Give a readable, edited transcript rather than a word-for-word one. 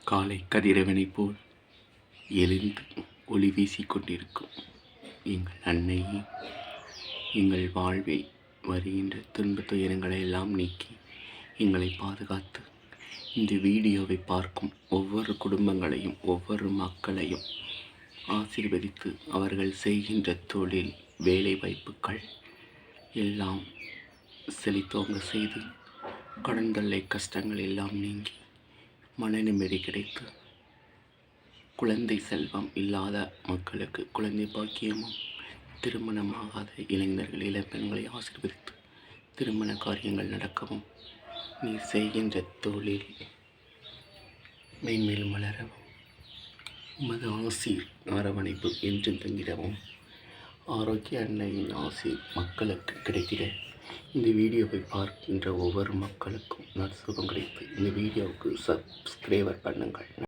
காலை கதிரவனைப் போல் எழுந்து ஒளி வீசிக்கொண்டிருக்கும் எங்கள் அன்னையே, எங்கள் வாழ்வில் வருகின்ற துன்ப துயரங்களை எல்லாம் நீக்கி எங்களை பாதுகாத்து இந்த வீடியோவை பார்க்கும் ஒவ்வொரு குடும்பங்களையும் ஒவ்வொரு மக்களையும் ஆசீர்வதித்து அவர்கள் செய்கின்ற தொழில் வேலை வாய்ப்புகள் எல்லாம் செழித்தோங்க செய்து கடன் தொல்லை கஷ்டங்கள் எல்லாம் நீங்கி மன நிம்மதி கிடைத்து குழந்தை செல்வம் இல்லாத மக்களுக்கு குழந்தை பாக்கியமும் திருமணமாகாத இளைஞர்கள் இளம்பெண்களை ஆசீர்வதித்து திருமண காரியங்கள் நடக்கவும் நீ செய்கின்ற தொழில் மேன்மேல் மலரவும் உமது ஆசீர் அரவணைப்பு என்றும் தங்கிடவும் ஆரோக்கிய அன்னையின் ஆசீர் மக்களுக்கு கிடைத்திட இந்த வீடியோவை பார்க்கின்ற ஒவ்வொரு மக்களுக்கும் நற்சுகம் கிடைத்து இந்த வீடியோவுக்கு சப்ஸ்கிரைபர் பண்ணுங்கள்.